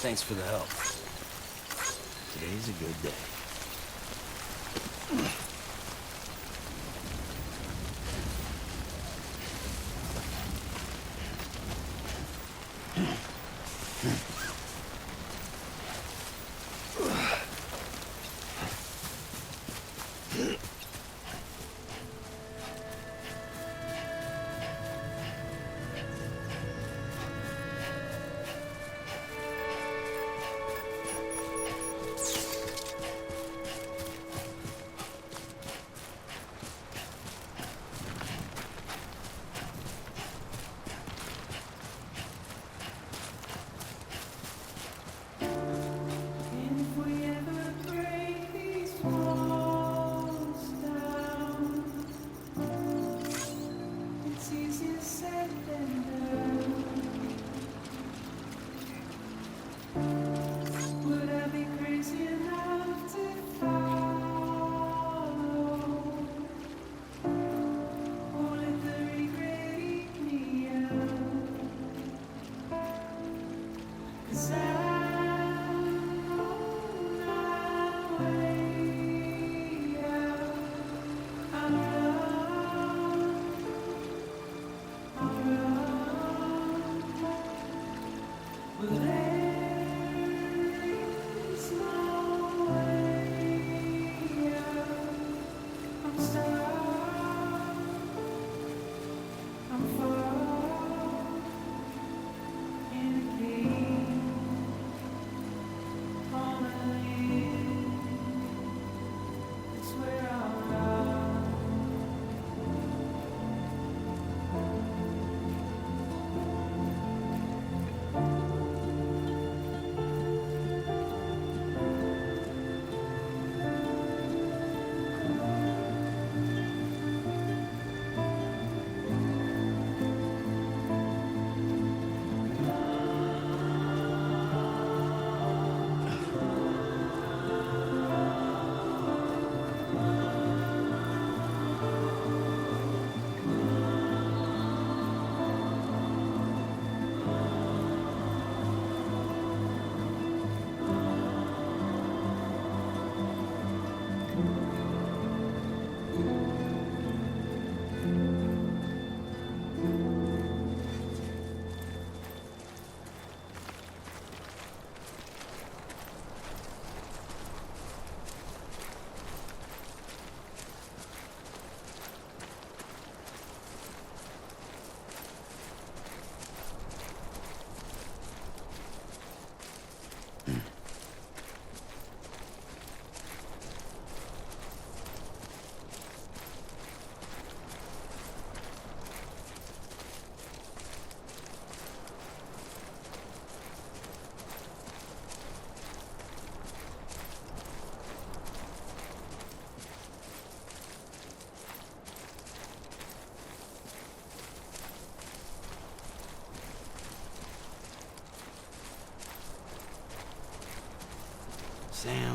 Thanks for the help. Today's a good day.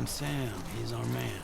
Sam, he's our man.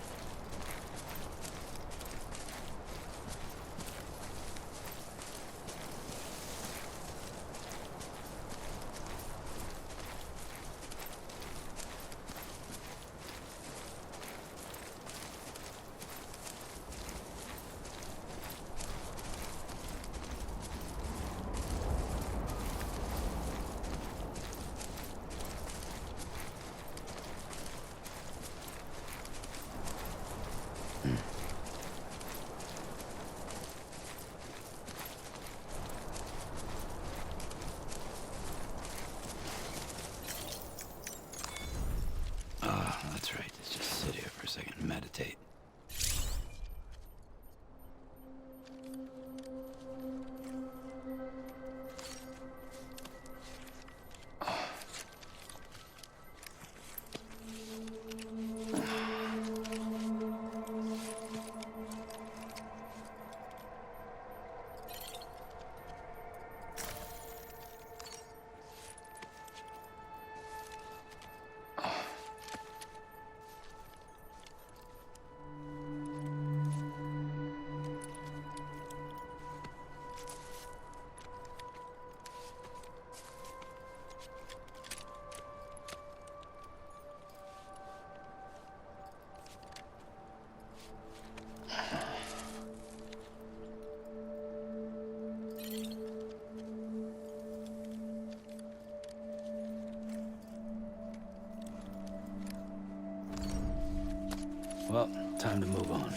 Well, time to move on.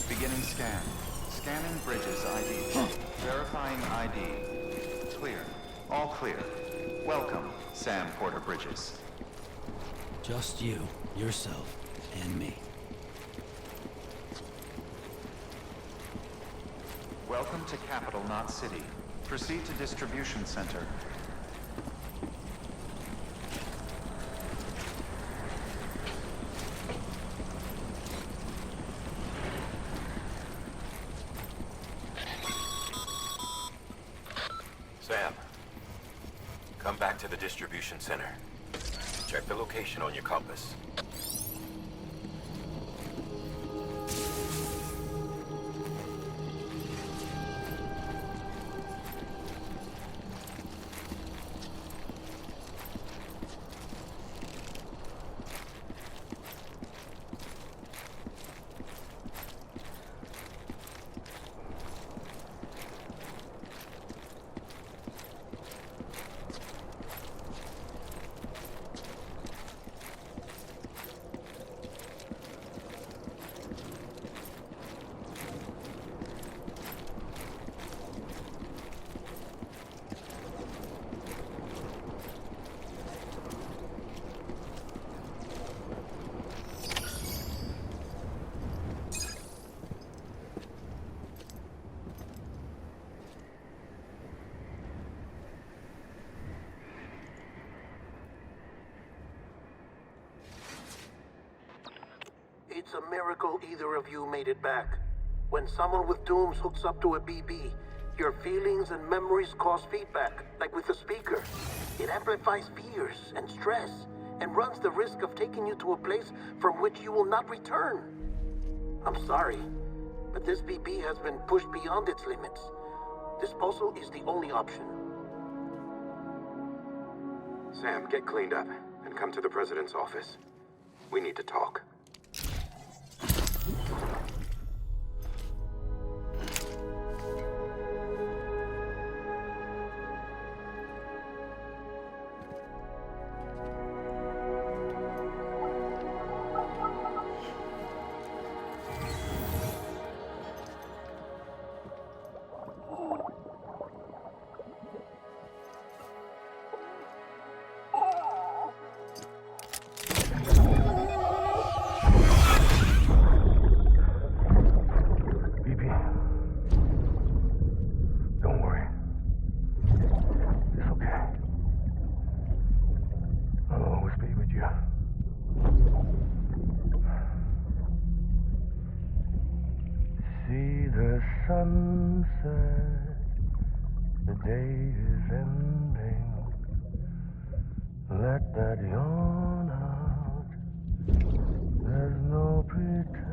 Beginning scan. Scanning Bridges ID. Verifying ID. Clear. All clear. Welcome, Sam Porter Bridges. Just you, yourself, and me. Welcome to Capital, not City. Proceed to Distribution Center. Sam, come back to the distribution center. Check the location on your compass. It's a miracle either of you made it back. When someone with dooms hooks up to a BB, your feelings and memories cause feedback, like with a speaker. It amplifies fears and stress, and runs the risk of taking you to a place from which you will not return. I'm sorry, but this BB has been pushed beyond its limits. Disposal is the only option. Sam, get cleaned up and come to the president's office. We need to talk. Sam said the day is ending. Let that yawn out. There's no pretending.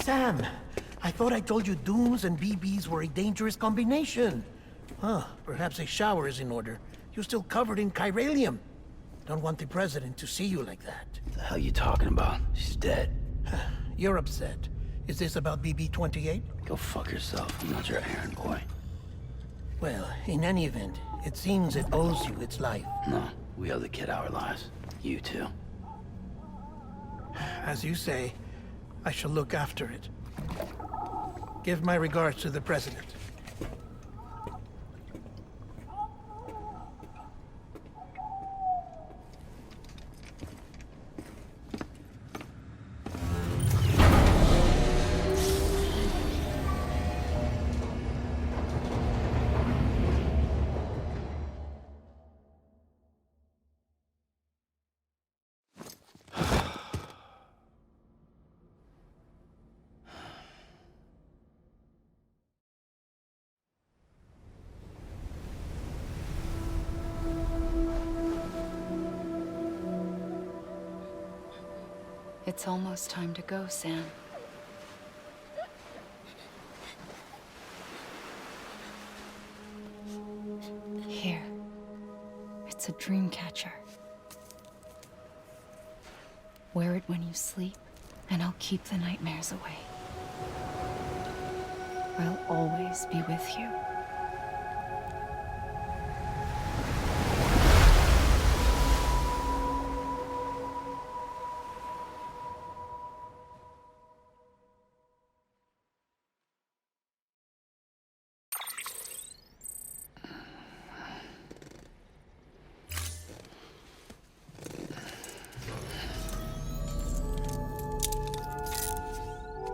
Sam, I thought I told you Dooms and BBs were a dangerous combination. Huh, perhaps a shower is in order. You're still covered in chiralium. Don't want the president to see you like that. The hell you talking about? She's dead. You're upset. Is this about BB-28? Go fuck yourself. I'm not your errand boy. Well, in any event, it seems it owes you its life. No, we owe the kid our lives. You too. As you say, I shall look after it. Give my regards to the president. It's almost time to go, Sam. Here. It's a dream catcher. Wear it when you sleep, and I'll keep the nightmares away. I'll always be with you.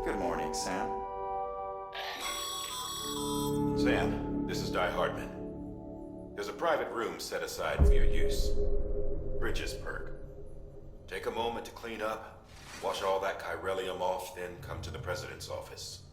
Good morning, Sam. Sam, this is Di Hardman. There's a private room set aside for your use. Bridges perk. Take a moment to clean up, wash all that chiralium off, then come to the president's office.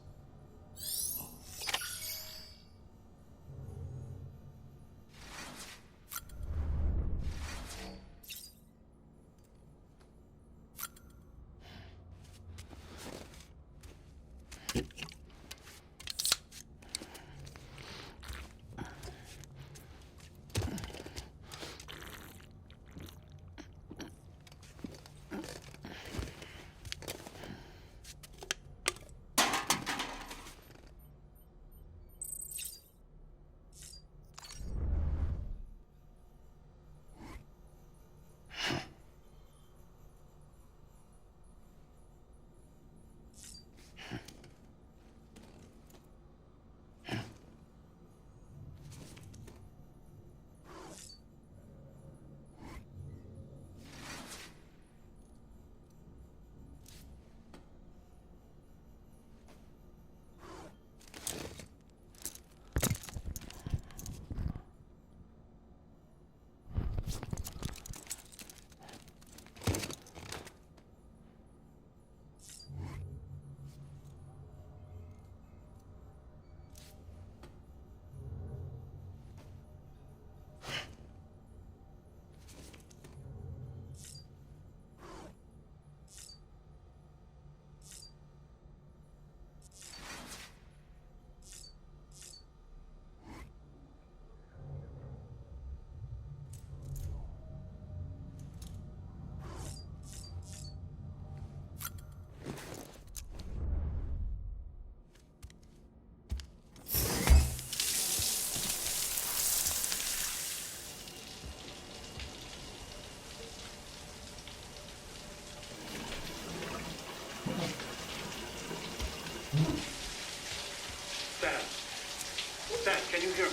Sam, can you hear me?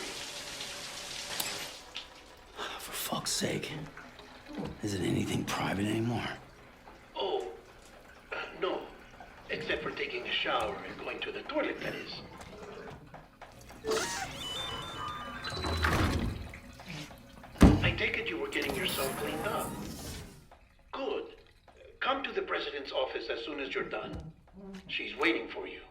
For fuck's sake. Isn't anything private anymore? Oh, no. Except for taking a shower and going to the toilet, that is. I take it you were getting yourself cleaned up. Good. Come to the president's office as soon as you're done. She's waiting for you.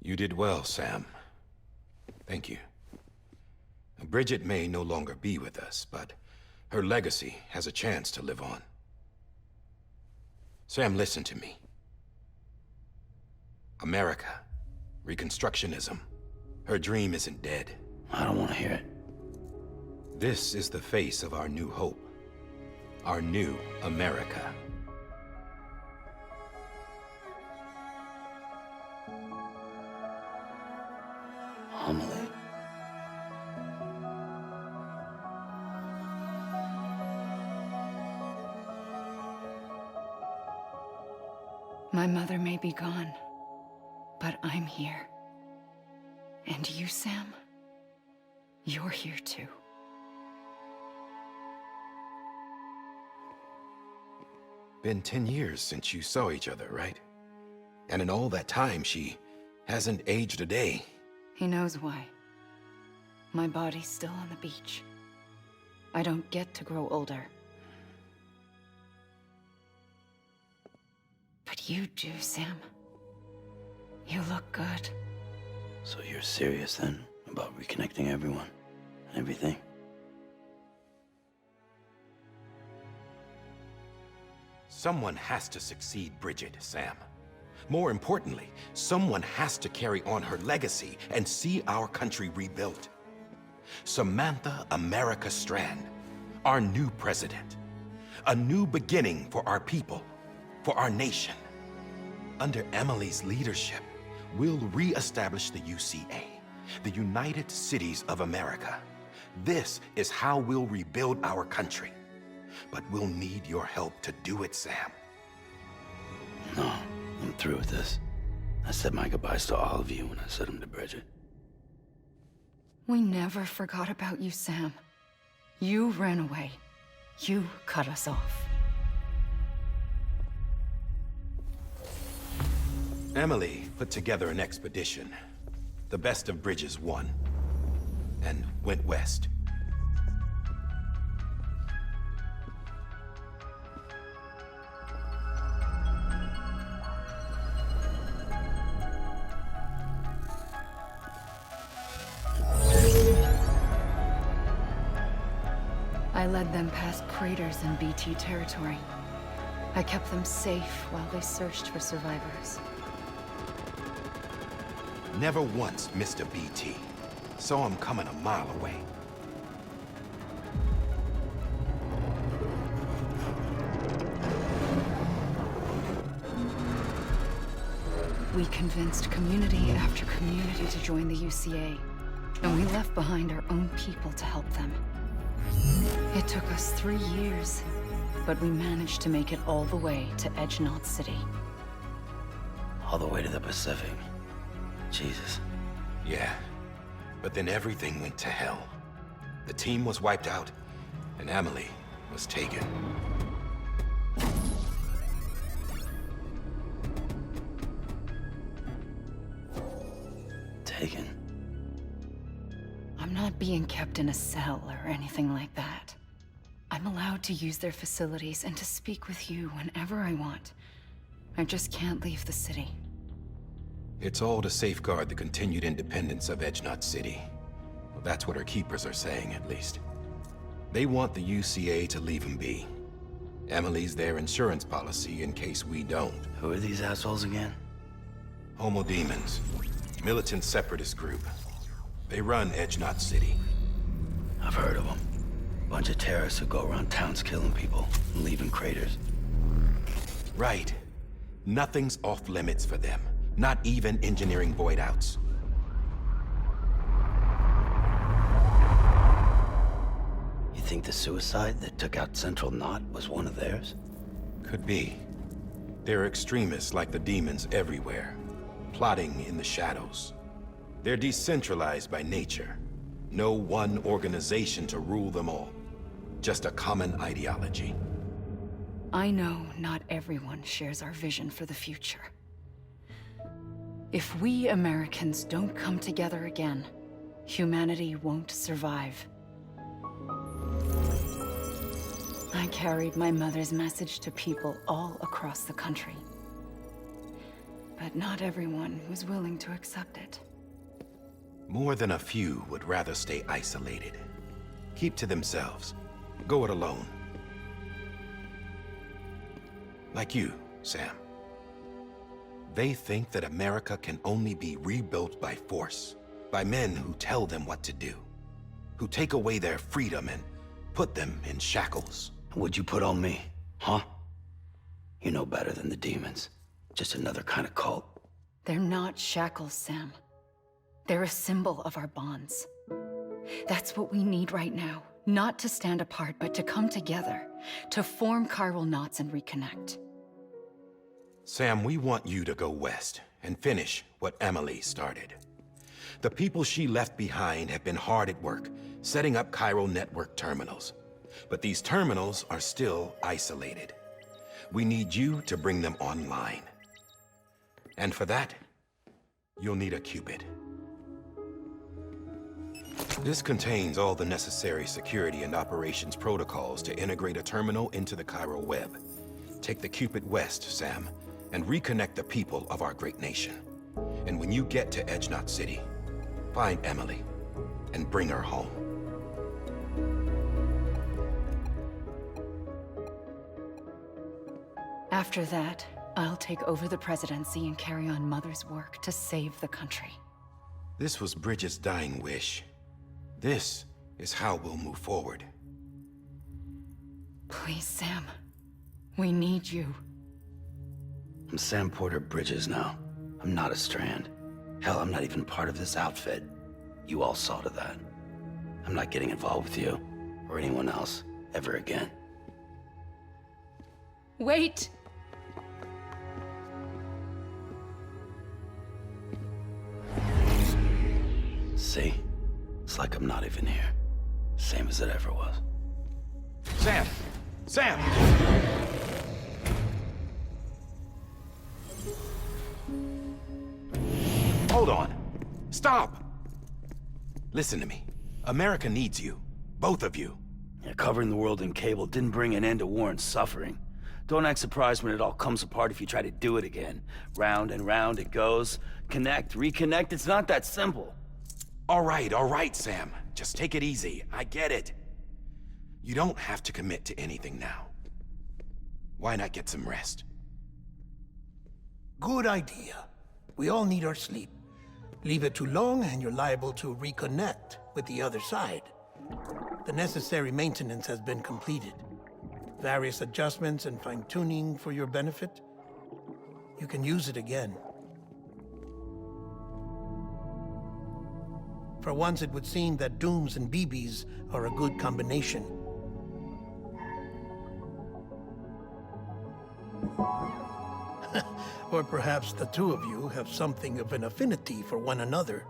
You did well, Sam. Thank you. Bridget may no longer be with us, but her legacy has a chance to live on. Sam, listen to me. America, Reconstructionism, her dream isn't dead. I don't want to hear it. This is the face of our new hope. Our new America. Amelie. My mother may be gone, but I'm here. And you, Sam? You're here too. Been 10 years since you saw each other, right? And in all that time, she hasn't aged a day. He knows why. My body's still on the beach. I don't get to grow older. But you do, Sam. You look good. So you're serious then about reconnecting everyone and everything? Someone has to succeed Bridget, Sam. More importantly, someone has to carry on her legacy and see our country rebuilt. Samantha America Strand, our new president. A new beginning for our people, for our nation. Under Emily's leadership, we'll re-establish the UCA, the United Cities of America. This is how we'll rebuild our country. But we'll need your help to do it, Sam. No, I'm through with this. I said my goodbyes to all of you when I said them to Bridget. We never forgot about you, Sam. You ran away. You cut us off. Emily put together an expedition. The best of Bridges won, and went west. I led them past craters in BT territory. I kept them safe while they searched for survivors. Never once missed a BT. Saw him coming a mile away. We convinced community after community to join the UCA, and we left behind our own people to help them. It took us 3 years, but we managed to make it all the way to Edge-Knot City. All the way to the Pacific. Jesus. Yeah, but then everything went to hell. The team was wiped out, and Emily was taken. Taken. I'm not being kept in a cell or anything like that. I'm allowed to use their facilities and to speak with you whenever I want. I just can't leave the city. It's all to safeguard the continued independence of Edge-Knot City. Well, that's what our keepers are saying, at least. They want the UCA to leave him be. Emily's their insurance policy in case we don't. Who are these assholes again? Homo Demons. Militant separatist group. They run Edge Knot City. I've heard of them. Bunch of terrorists who go around towns killing people and leaving craters. Right. Nothing's off limits for them. Not even engineering void outs. You think the suicide that took out Central Knot was one of theirs? Could be. There are extremists like the demons everywhere, plotting in the shadows. They're decentralized by nature. No one organization to rule them all. Just a common ideology. I know not everyone shares our vision for the future. If we Americans don't come together again, humanity won't survive. I carried my mother's message to people all across the country. But not everyone was willing to accept it. More than a few would rather stay isolated. Keep to themselves. Go it alone. Like you, Sam. They think that America can only be rebuilt by force, by men who tell them what to do, who take away their freedom and put them in shackles. What'd you put on me, huh? You know better than the demons. Just another kind of cult. They're not shackles, Sam. They're a symbol of our bonds. That's what we need right now. Not to stand apart, but to come together, to form chiral knots and reconnect. Sam, we want you to go west and finish what Emily started. The people she left behind have been hard at work, setting up chiral network terminals. But these terminals are still isolated. We need you to bring them online. And for that, you'll need a Cupid. This contains all the necessary security and operations protocols to integrate a terminal into the chiral web. Take the Cupid west, Sam, and reconnect the people of our great nation. And when you get to Edge Knot City, find Emily and bring her home. After that, I'll take over the presidency and carry on Mother's work to save the country. This was Bridget's dying wish. This is how we'll move forward. Please, Sam. We need you. I'm Sam Porter Bridges now. I'm not a Strand. Hell, I'm not even part of this outfit. You all saw to that. I'm not getting involved with you, or anyone else, ever again. Wait! See? It's like I'm not even here. Same as it ever was. Sam! Sam! Hold on. Stop! Listen to me. America needs you. Both of you. Yeah, covering the world in cable didn't bring an end to war and suffering. Don't act surprised when it all comes apart if you try to do it again. Round and round it goes. Connect, reconnect, it's not that simple. All right, Sam. Just take it easy. I get it. You don't have to commit to anything now. Why not get some rest? Good idea. We all need our sleep. Leave it too long and you're liable to reconnect with the other side. The necessary maintenance has been completed. Various adjustments and fine-tuning for your benefit. You can use it again. For once, it would seem that Dooms and BBs are a good combination. Or perhaps the two of you have something of an affinity for one another.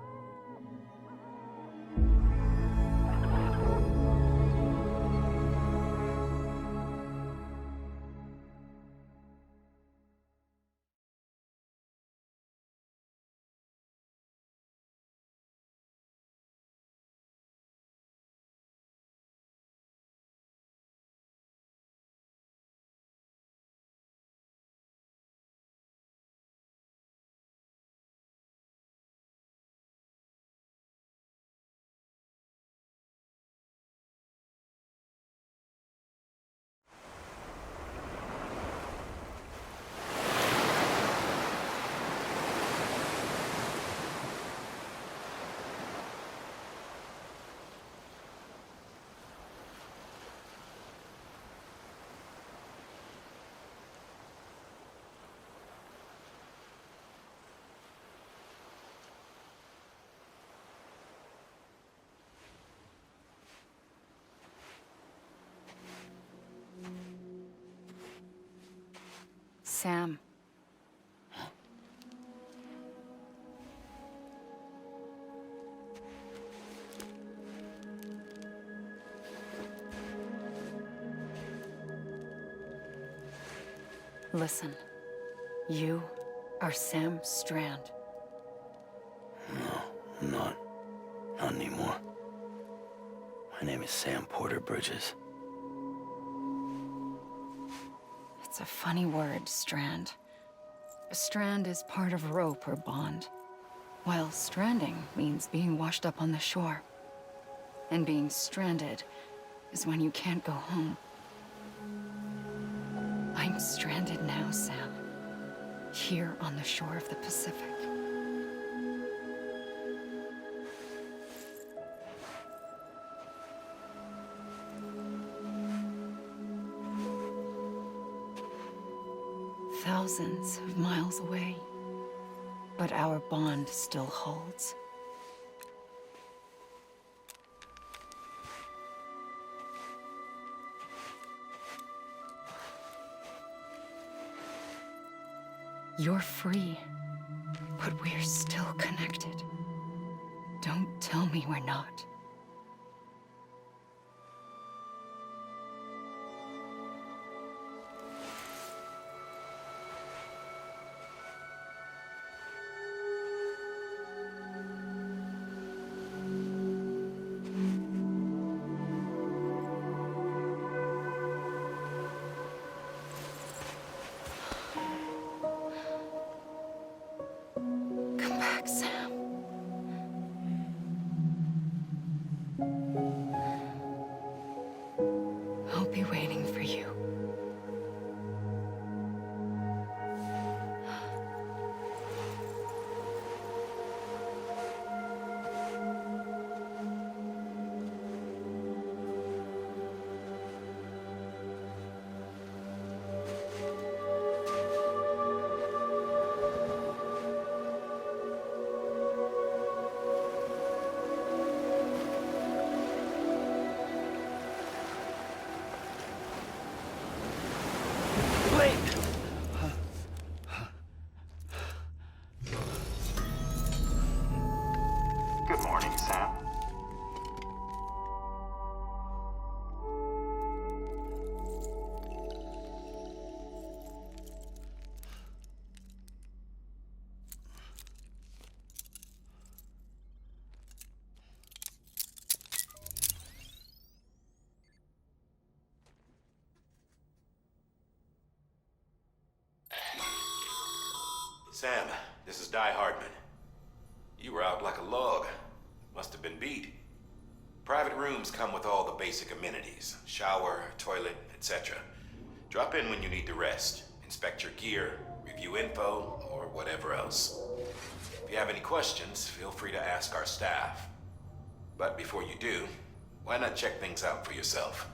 Sam. Listen, you are Sam Strand. No, I'm not. Not anymore. My name is Sam Porter Bridges. It's a funny word, Strand. A strand is part of rope or bond, while stranding means being washed up on the shore. And being stranded is when you can't go home. I'm stranded now, Sam. Here on the shore of the Pacific. Thousands of miles away, but our bond still holds. You're free, but we're still connected. Don't tell me we're not. Come back, Sam. I'll be waiting for you. Good morning, Sam. Sam, this is Di Hardman. You were out like a log. Must have been beat. Private rooms come with all the basic amenities. Shower, toilet, etc. Drop in when you need to rest. Inspect your gear, review info, or whatever else. If you have any questions, feel free to ask our staff. But before you do, why not check things out for yourself?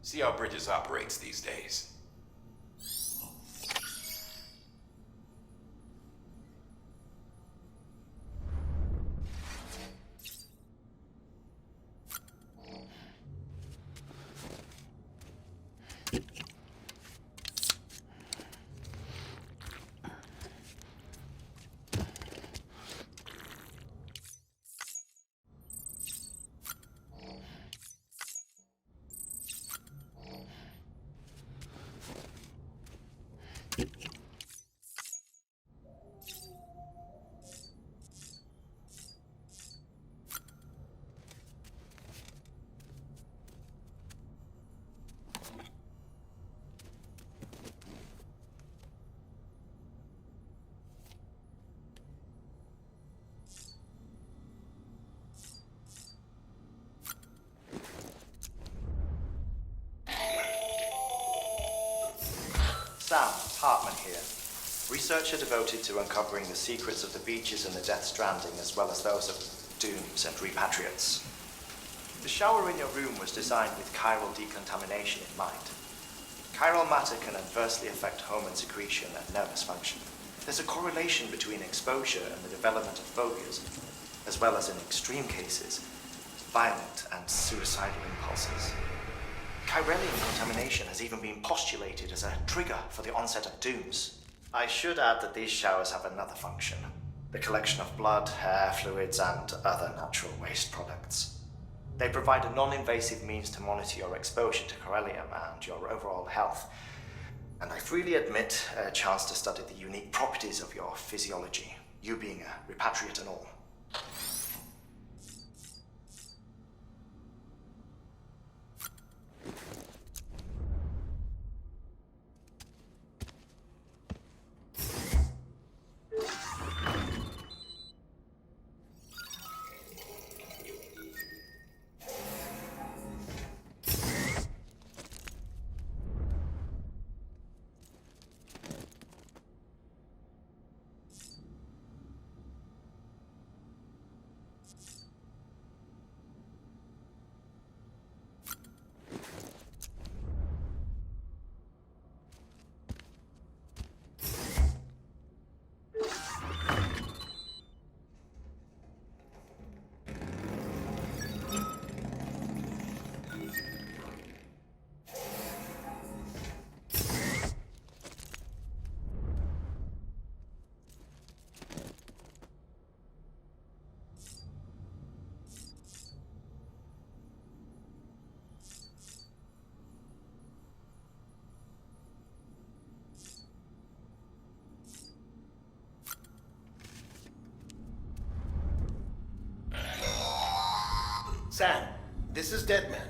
See how Bridges operates these days. Sam, Hartman here. Researcher devoted to uncovering the secrets of the beaches and the Death Stranding, as well as those of dooms and repatriates. The shower in your room was designed with chiral decontamination in mind. Chiral matter can adversely affect hormone secretion and nervous function. There's a correlation between exposure and the development of phobias, as well as in extreme cases, violent and suicidal impulses. Chiralian contamination has even been postulated as a trigger for the onset of dooms. I should add that these showers have another function. The collection of blood, hair, fluids, and other natural waste products. They provide a non-invasive means to monitor your exposure to chiralium and your overall health. And I freely admit a chance to study the unique properties of your physiology, you being a repatriate and all. Sam, this is Deadman.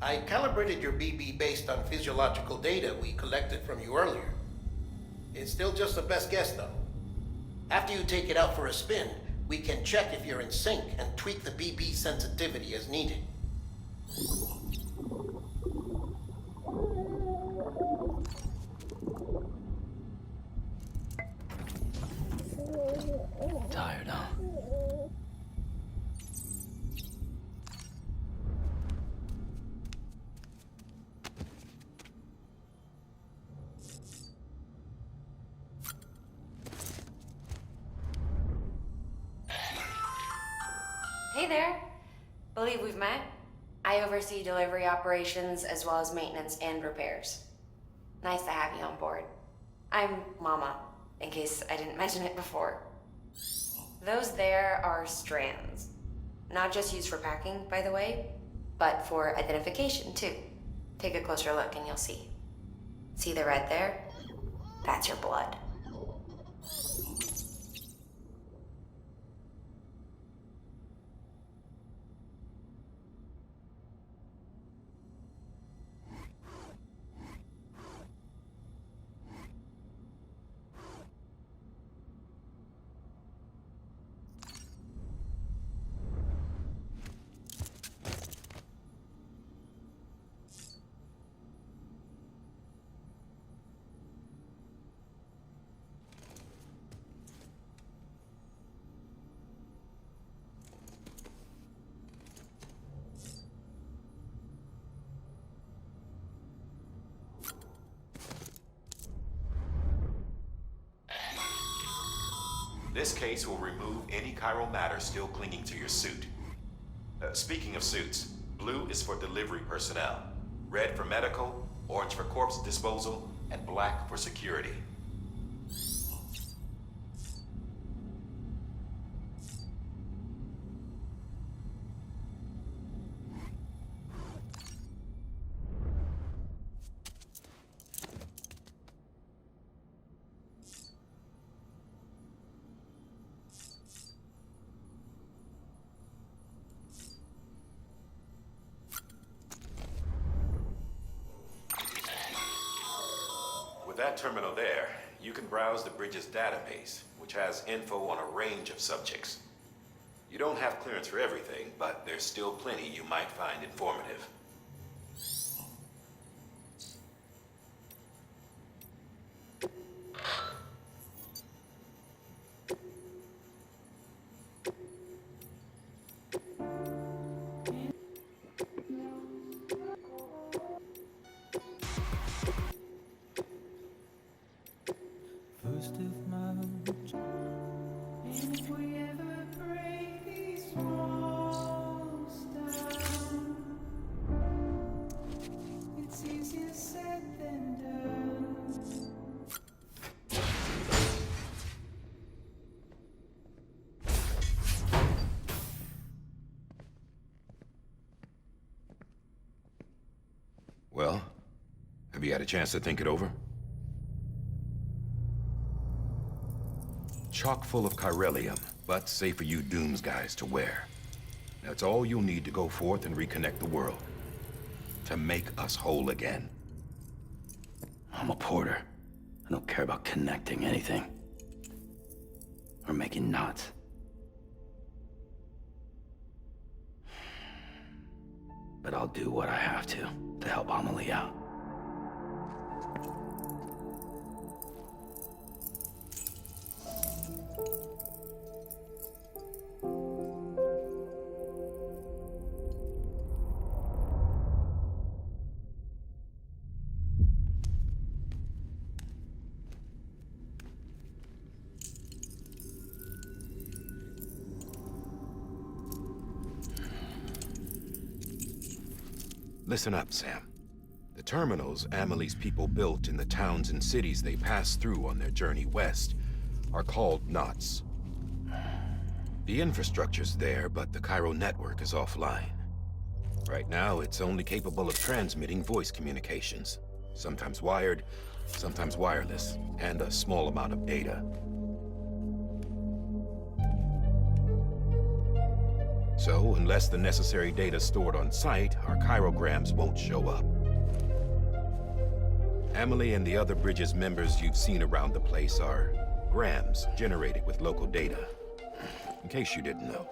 I calibrated your BB based on physiological data we collected from you earlier. It's still just a best guess, though. After you take it out for a spin, we can check if you're in sync and tweak the BB sensitivity as needed. Tired, huh? Hey there. Believe we've met. I oversee delivery operations as well as maintenance and repairs. Nice to have you on board. I'm Mama, in case I didn't mention it before. Those there are strands. Not just used for packing, by the way, but for identification too. Take a closer look and you'll see. See the red there? That's your blood. This case will remove any chiral matter still clinging to your suit. Speaking of suits, blue is for delivery personnel, red for medical, orange for corpse disposal, and black for security. With that terminal there, you can browse the bridge's database, which has info on a range of subjects. You don't have clearance for everything, but there's still plenty you might find informative. First of March, and if we ever break these walls down, Well, have you had a chance to think it over? Chock full of chiralium, but safe for you Dooms guys to wear. That's all you'll need to go forth and reconnect the world. To make us whole again. I'm a porter. I don't care about connecting anything. Or making knots. But I'll do what I have to help Amelie out. Listen up, Sam. The terminals Amelie's people built in the towns and cities they passed through on their journey west are called knots. The infrastructure's there, but the Cairo network is offline. Right now, it's only capable of transmitting voice communications. Sometimes wired, sometimes wireless, and a small amount of data. So, unless the necessary data is stored on site, our chirograms won't show up. Amelie and the other Bridges members you've seen around the place are grams generated with local data. In case you didn't know.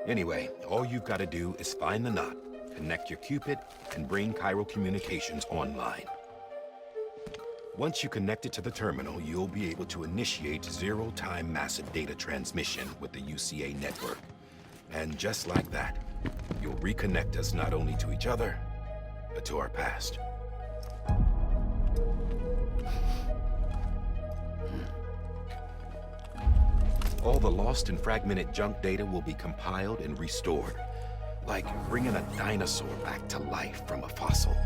Anyway, all you've got to do is find the knot, connect your Cupid, and bring Cairo communications online. Once you connect it to the terminal, you'll be able to initiate zero-time massive data transmission with the UCA network. And just like that, you'll reconnect us not only to each other, but to our past. All the lost and fragmented junk data will be compiled and restored, like bringing a dinosaur back to life from a fossil.